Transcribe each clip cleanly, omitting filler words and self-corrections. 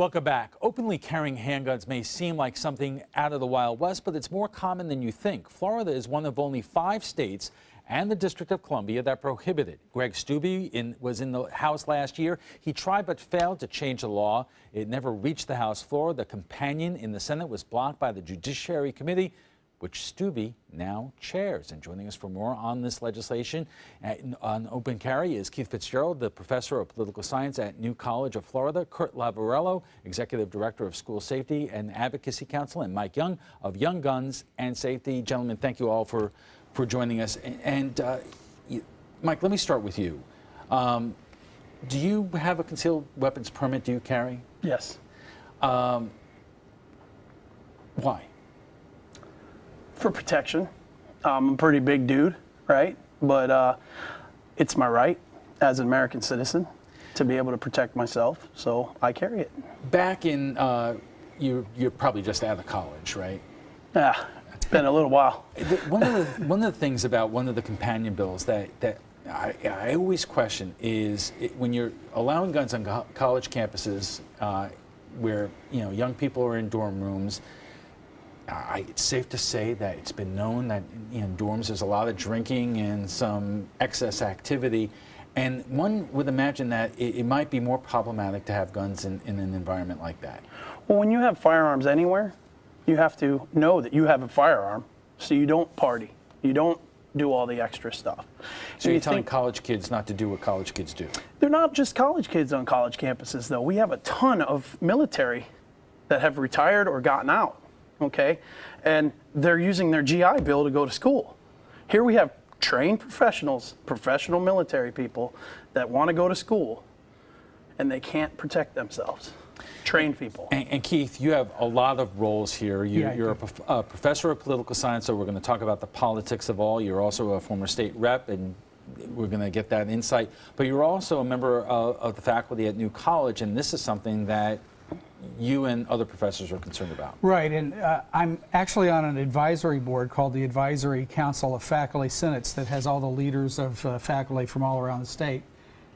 Welcome back. Openly carrying handguns may seem like something out of the Wild West, but it's more common than you think. Florida is one of only 5 states and the District of Columbia that prohibit it. Greg Steube was in the House last year. He tried but failed to change the law. It never reached the House floor. The companion in the Senate was blocked by the Judiciary Committee, which Steube now chairs. And joining us for more on this legislation on open carry is Keith Fitzgerald, the professor of political science at New College of Florida, Kurt Lavarello, executive director of School Safety and Advocacy Council, and Mike Young of Young Guns and Safety. Gentlemen, thank you all for joining us. And Mike, let me start with you. Do you have a concealed weapons permit? Do you carry? Yes. Why? For protection. I'm a pretty big dude, right? But it's my right as an American citizen to be able to protect myself, so I carry it. Back in, you're probably just out of college, right? Yeah, it's been a little while. One of the things about one of the companion bills that I always question is when you're allowing guns on college campuses where young people are in dorm rooms. It's safe to say that it's been known that in dorms there's a lot of drinking and some excess activity, and one would imagine that it might be more problematic to have guns in an environment like that. Well, when you have firearms anywhere, you have to know that you have a firearm, so you don't party, you don't do all the extra stuff. So you're telling college kids not to do what college kids do? They're not just college kids on college campuses, though. We have a ton of military that have retired or gotten out. Okay, and they're using their GI Bill to go to school. Here we have trained professionals, professional military people that want to go to school, and they can't protect themselves. Trained people. And Keith, you have a lot of roles here. You're a professor of political science, so we're going to talk about the politics of all. You're also a former state rep, and we're going to get that insight. But you're also a member of the faculty at New College, and this is something that you and other professors are concerned about. Right, and I'm actually on an advisory board called the Advisory Council of Faculty Senates that has all the leaders of faculty from all around the state,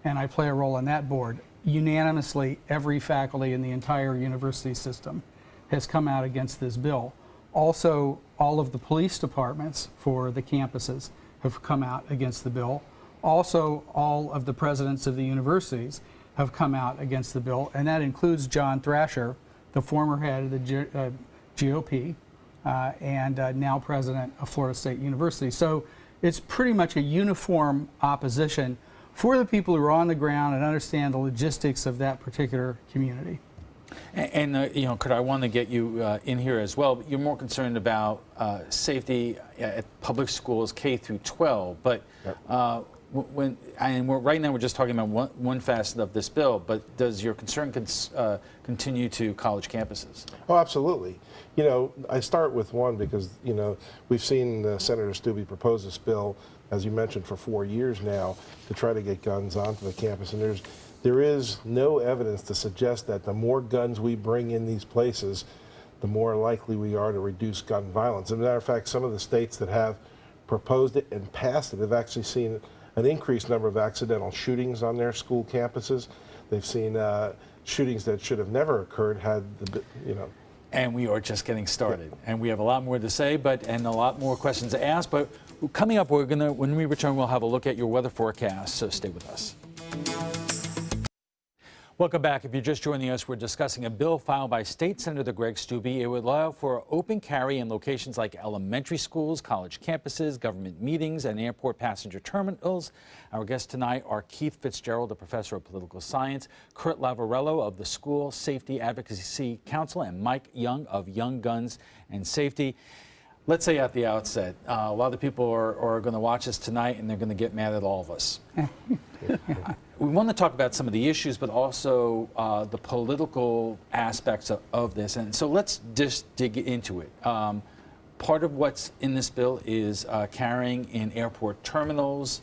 and I play a role on that board. Unanimously, every faculty in the entire university system has come out against this bill. Also, all of the police departments for the campuses have come out against the bill. Also, all of the presidents of the universities have come out against the bill, and that includes John Thrasher, the former head of the GOP and now president of Florida State University. So it's pretty much a uniform opposition for the people who are on the ground and understand the logistics of that particular community. And Kurt, I want to get you in here as well. You're more concerned about safety at public schools K through 12, but yep. Right now we're just talking about one facet of this bill, but does your concern continue to college campuses? Oh, absolutely. I start with one because, we've seen Senator Steube propose this bill, as you mentioned, for 4 years now to try to get guns onto the campus, and there is no evidence to suggest that the more guns we bring in these places, the more likely we are to reduce gun violence. As a matter of fact, some of the states that have proposed it and passed it have actually seen an increased number of accidental shootings on their school campuses. They've seen shootings that should have never occurred had And we are just getting started, and we have a lot more to say, and a lot more questions to ask. But coming up, when we return, we'll have a look at your weather forecast. So stay with us. Welcome back. If you're just joining us, we're discussing a bill filed by State Senator Greg Steube. It would allow for open carry in locations like elementary schools, college campuses, government meetings, and airport passenger terminals. Our guests tonight are Keith Fitzgerald, a professor of political science, Kurt Lavarello of the School Safety Advocacy Council, and Mike Young of Young Guns and Safety. Let's say at the outset, a lot of people are going to watch us tonight, and they're going to get mad at all of us. We want to talk about some of the issues, but also the political aspects of this. And so let's just dig into it. Part of what's in this bill is carrying in airport terminals,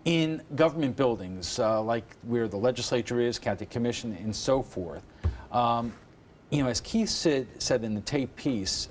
in government buildings, like where the legislature is, county commission, and so forth. As Keith said in the tape piece,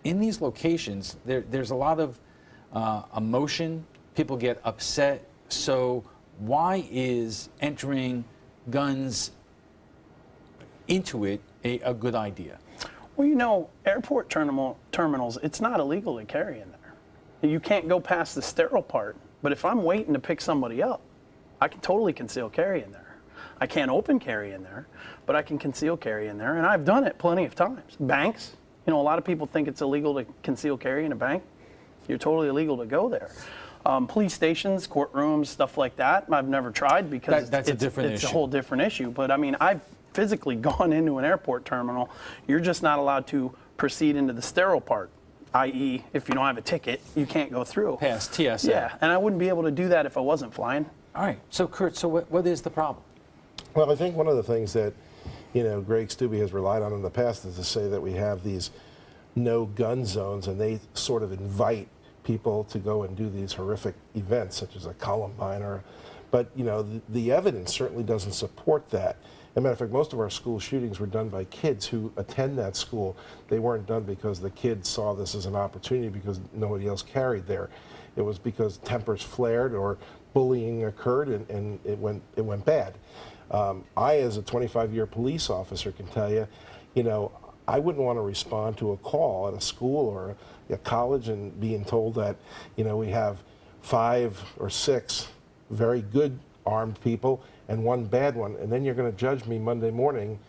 in these locations, there's a lot of emotion. People get upset. So why is entering guns into it a good idea? Well, you know, airport terminals, it's not illegal to carry in there. You can't go past the sterile part. But if I'm waiting to pick somebody up, I can totally conceal carry in there. I can't open carry in there, but I can conceal carry in there. And I've done it plenty of times. Banks, you know, a lot of people think it's illegal to conceal carry in a bank. You're totally illegal to go there. Police stations, courtrooms, stuff like that, I've never tried because that's a different issue. It's a whole different issue. But I mean, I've physically gone into an airport terminal. You're just not allowed to proceed into the sterile part, i.e., if you don't have a ticket, you can't go through. Past TSA. Yeah, and I wouldn't be able to do that if I wasn't flying. All right. So, Kurt, so what is the problem? Well, I think one of the things that, you know, Greg Stubbe has relied on in the past is to say that we have these no gun zones, and they sort of invite people to go and do these horrific events, such as a Columbine, but you know, the evidence certainly doesn't support that. As a matter of fact, most of our school shootings were done by kids who attend that school. They weren't done because the kids saw this as an opportunity because nobody else carried there. It was because tempers flared or bullying occurred, and it went bad. I, as a 25-year police officer, can tell you, you know, I wouldn't want to respond to a call at a school or a college and being told that, you know, we have 5 or 6 very good armed people and 1 bad one, and then you're going to judge me Monday morning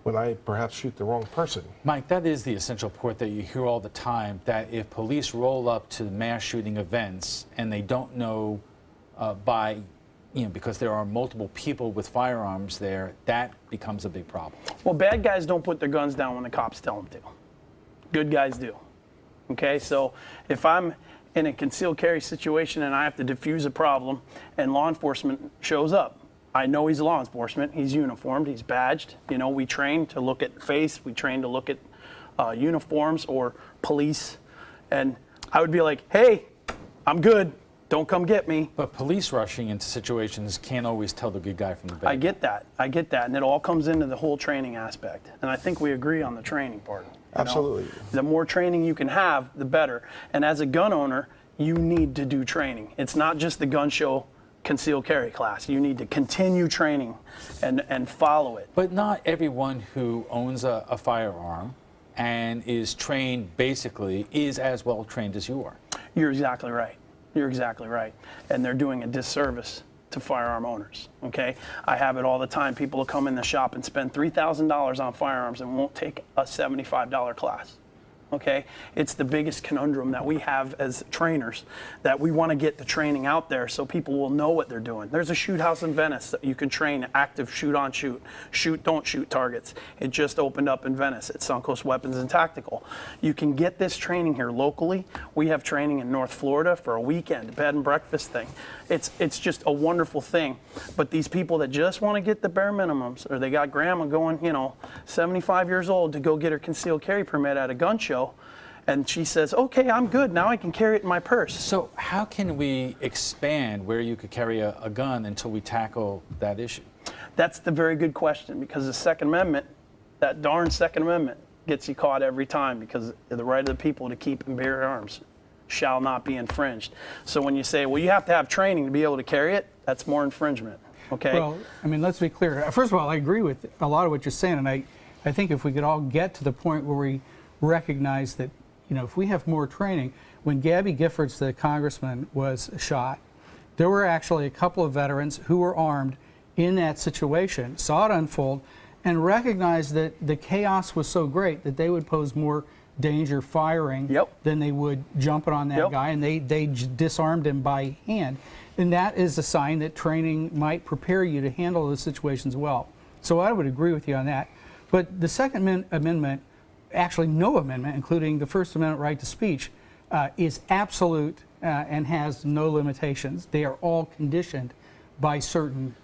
when I perhaps shoot the wrong person. Mike, that is the essential point that you hear all the time, that if police roll up to mass shooting events and they don't know because there are multiple people with firearms there, that becomes a big problem. Well, bad guys don't put their guns down when the cops tell them to. Good guys do. Okay, so if I'm in a concealed carry situation and I have to defuse a problem and law enforcement shows up, I know he's law enforcement, he's uniformed, he's badged. You know, we train to look at face, we train to look at uniforms or police. And I would be like, hey, I'm good. Don't come get me. But police rushing into situations can't always tell the good guy from the bad. I get that. And it all comes into the whole training aspect. And I think we agree on the training part. Absolutely. The more training you can have, the better. And as a gun owner, you need to do training. It's not just the gun show concealed carry class. You need to continue training and follow it. But not everyone who owns a firearm and is trained basically is as well trained as you are. You're exactly right. You're exactly right. And they're doing a disservice to firearm owners, okay? I have it all the time. People will come in the shop and spend $3,000 on firearms and won't take a $75 class, okay? It's the biggest conundrum that we have as trainers, that we want to get the training out there so people will know what they're doing. There's a shoot house in Venice that you can train active shoot-on-shoot, shoot-don't-shoot targets. It just opened up in Venice at Suncoast Weapons and Tactical. You can get this training here locally. We have training in North Florida for a weekend, bed and breakfast thing. It's just a wonderful thing. But these people that just want to get the bare minimums, or they got grandma going, 75 years old to go get her concealed carry permit at a gun show, and she says, okay, I'm good, now I can carry it in my purse. So how can we expand where you could carry a gun until we tackle that issue? That's the very good question, because the Second Amendment, that darn Second Amendment, gets you caught every time, because the right of the people to keep and bear arms shall not be infringed. So when you say, well, you have to have training to be able to carry it, that's more infringement, okay? Well, I mean, let's be clear. First of all, I agree with a lot of what you're saying, and I think if we could all get to the point where we recognize that, if we have more training. When Gabby Giffords, the congressman, was shot, there were actually a couple of veterans who were armed in that situation, saw it unfold, and recognized that the chaos was so great that they would pose more danger firing than they would jumping on that guy, and they disarmed him by hand. And that is a sign that training might prepare you to handle those situations well. So I would agree with you on that. But the Second Amendment, actually no amendment, including the First Amendment right to speech, is absolute and has no limitations. They are all conditioned by certain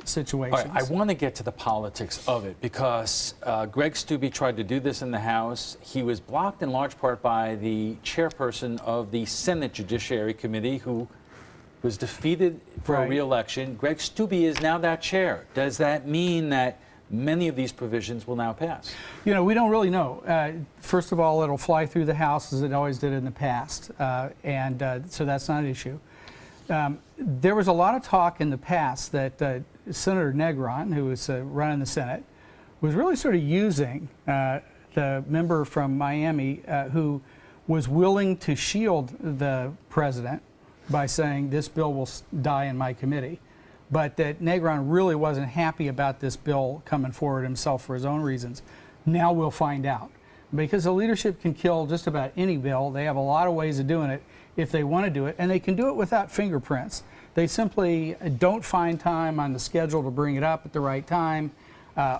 situations. All right, I want to get to the politics of it because Greg Stubbe tried to do this in the House. He was blocked in large part by the chairperson of the Senate Judiciary Committee, who was defeated for a re-election. Greg Stubbe is now that chair. Does that mean that many of these provisions will now pass? We don't really know. First of all, it'll fly through the House as it always did in the past, so that's not an issue. There was a lot of talk in the past that Senator Negron, who was running the Senate, was really sort of using the member from Miami who was willing to shield the president by saying this bill will die in my committee, but that Negron really wasn't happy about this bill coming forward himself for his own reasons. Now we'll find out. Because the leadership can kill just about any bill. They have a lot of ways of doing it if they want to do it, and they can do it without fingerprints. They simply don't find time on the schedule to bring it up at the right time.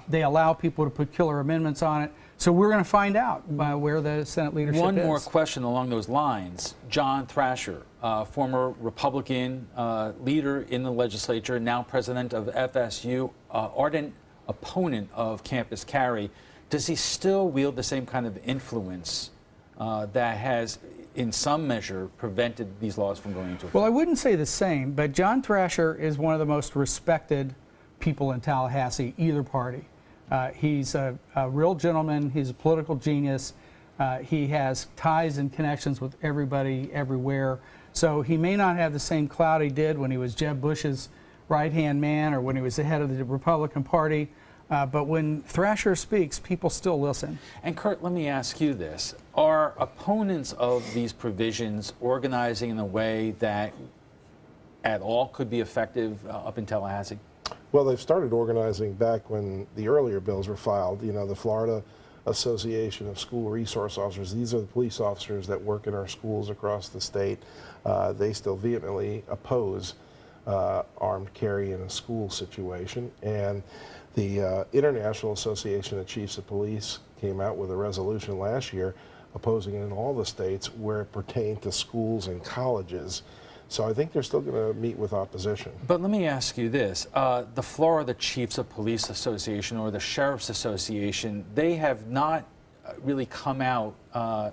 They allow people to put killer amendments on it. So we're going to find out where the Senate leadership is. One more question along those lines. John Thrasher, former Republican leader in the legislature, now president of FSU, ardent opponent of campus carry. Does he still wield the same kind of influence that has, in some measure, prevented these laws from going into effect? Well, I wouldn't say the same, but John Thrasher is one of the most respected people in Tallahassee, either party. He's a real gentleman. He's a political genius. He has ties and connections with everybody, everywhere. So he may not have the same clout he did when he was Jeb Bush's right-hand man or when he was the head of the Republican Party. But when Thrasher speaks, people still listen. And Kurt, let me ask you this. Are opponents of these provisions organizing in a way that at all could be effective up in Tallahassee? Well, they've started organizing back when the earlier bills were filed. You know, the Florida Association of School Resource Officers, these are the police officers that work in our schools across the state. They still vehemently oppose armed carry in a school situation. And the International Association of Chiefs of Police came out with a resolution last year opposing it in all the states where it pertained to schools and colleges. So I think they're still going to meet with opposition. But let me ask you this. The Florida Chiefs of Police Association or the Sheriff's Association, they have not really come out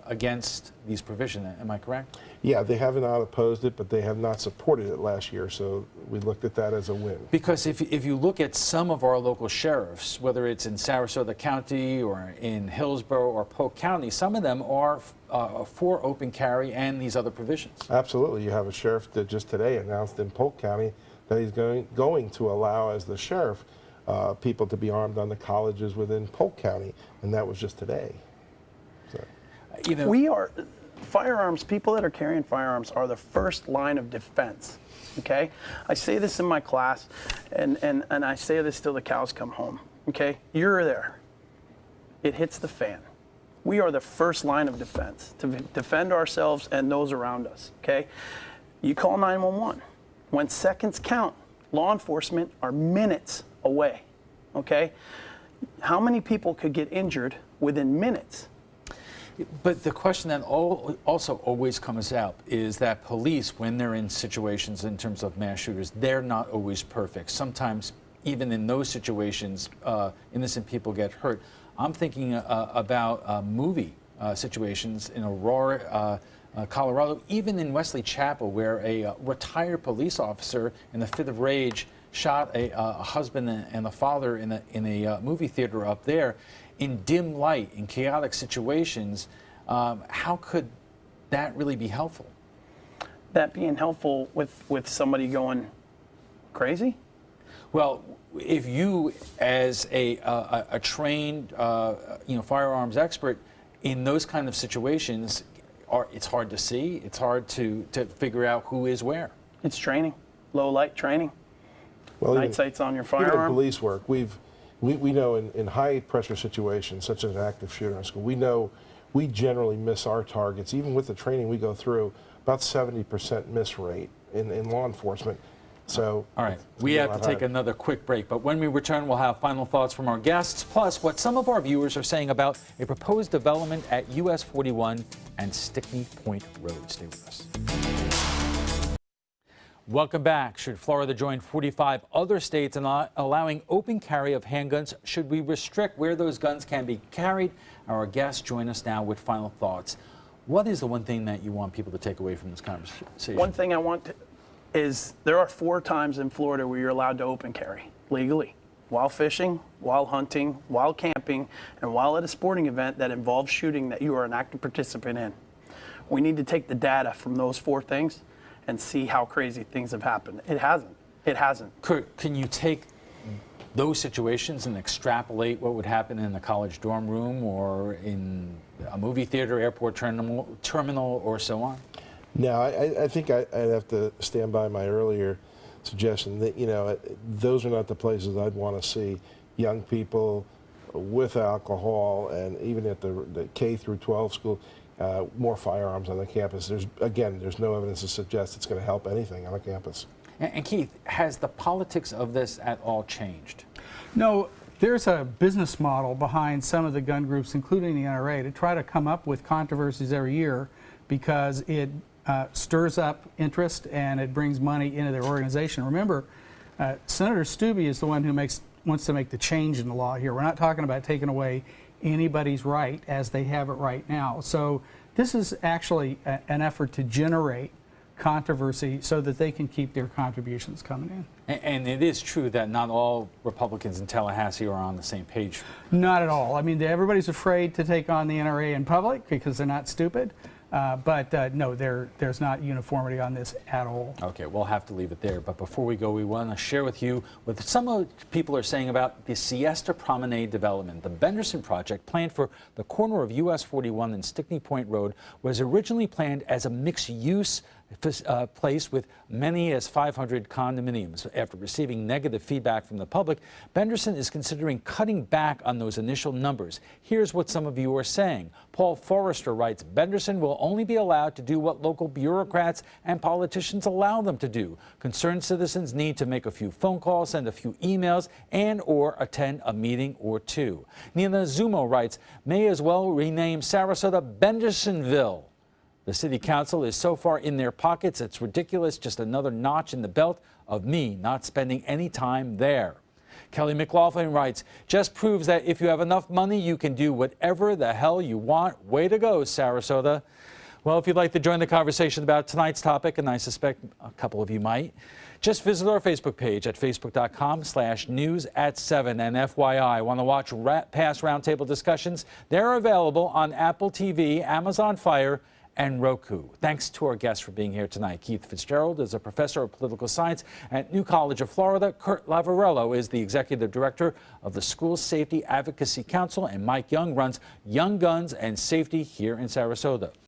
against these provisions. Am I correct? Yeah, they have not opposed it, but they have not supported it last year, so we looked at that as a win. Because if you look at some of our local sheriffs, whether it's in Sarasota County or in Hillsborough or Polk County, some of them are for open carry and these other provisions. Absolutely. You have a sheriff that just today announced in Polk County that he's going to allow, as the sheriff, people to be armed on the colleges within Polk County, and that was just today. So. You know, we are... Firearms, people that are carrying firearms are the first line of defense, okay? I say this in my class, and I say this till the cows come home, okay? You're there. It hits the fan. We are the first line of defense to defend ourselves and those around us, okay? You call 911. When seconds count, law enforcement are minutes away, okay? How many people could get injured within minutes? But the question that also always comes up is that police, when they're in situations in terms of mass shooters, they're not always perfect. Sometimes, even in those situations, innocent people get hurt. I'm thinking about movie situations in Aurora, Colorado, even in Wesley Chapel, where a retired police officer in the fit of rage shot a husband and a father in a movie theater up there. In dim light, in chaotic situations, how could that really be helpful? That being helpful with somebody going crazy? Well, if you, as a trained, firearms expert, in those kind of situations, it's hard to see. It's hard to figure out who is where. It's training, low light training. Well, night sights on your firearm. Even in police work, we know in high pressure situations, such as an active shooter in school, we know we generally miss our targets. Even with the training we go through, about 70% miss rate in law enforcement. So, all right, we have to take another quick break, but when we return, we'll have final thoughts from our guests, plus what some of our viewers are saying about a proposed development at US 41 and Stickney Point Road. Stay with us. Welcome back. Should Florida join 45 other states in allowing open carry of handguns? Should we restrict where those guns can be carried? Our guests join us now with final thoughts. What is the one thing that you want people to take away from this conversation? One thing I want is there are 4 times in Florida where you're allowed to open carry legally, while fishing, while hunting, while camping, and while at a sporting event that involves shooting that you are an active participant in. We need to take the data from those 4 things and see how crazy things have happened. It hasn't. It hasn't. Kurt, can you take those situations and extrapolate what would happen in a college dorm room or in a movie theater, airport terminal, or so on? No, I think I'd have to stand by my earlier suggestion that, you know, those are not the places I'd want to see young people with alcohol, and even at the K through 12 school, more firearms on the campus. There's no evidence to suggest it's going to help anything on a campus. And Keith, has the politics of this at all changed? No, there's a business model behind some of the gun groups, including the NRA, to try to come up with controversies every year because it stirs up interest and it brings money into their organization. Remember, Senator Stubbe is the one who wants to make the change in the law here. We're not talking about taking away anybody's right as they have it right now. So this is actually an effort to generate controversy so that they can keep their contributions coming in. And it is true that not all Republicans in Tallahassee are on the same page. Not at all. I mean, everybody's afraid to take on the NRA in public because they're not stupid. But no, there's not uniformity on this at all. Okay, we'll have to leave it there. But before we go, we want to share with you what some of the people are saying about the Siesta Promenade development. The Benderson project, planned for the corner of US 41 and Stickney Point Road, was originally planned as a mixed-use place with many as 500 condominiums. After receiving negative feedback from the public, Benderson is considering cutting back on those initial numbers. Here's what some of you are saying. Paul Forrester writes, Benderson will only be allowed to do what local bureaucrats and politicians allow them to do. Concerned citizens need to make a few phone calls, send a few emails, and or attend a meeting or two. Nina Zumo writes, may as well rename Sarasota Bendersonville. The city council is so far in their pockets, it's ridiculous, just another notch in the belt of me not spending any time there. Kelly McLaughlin writes, just proves that if you have enough money, you can do whatever the hell you want. Way to go, Sarasota. Well, if you'd like to join the conversation about tonight's topic, and I suspect a couple of you might, just visit our Facebook page at facebook.com/news@7. And FYI, want to watch past roundtable discussions? They're available on Apple TV, Amazon Fire, and Roku. Thanks to our guests for being here tonight. Keith Fitzgerald is a professor of political science at New College of Florida. Kurt Lavarello is the executive director of the School Safety Advocacy Council, and Mike Young runs Young Guns and Safety here in Sarasota.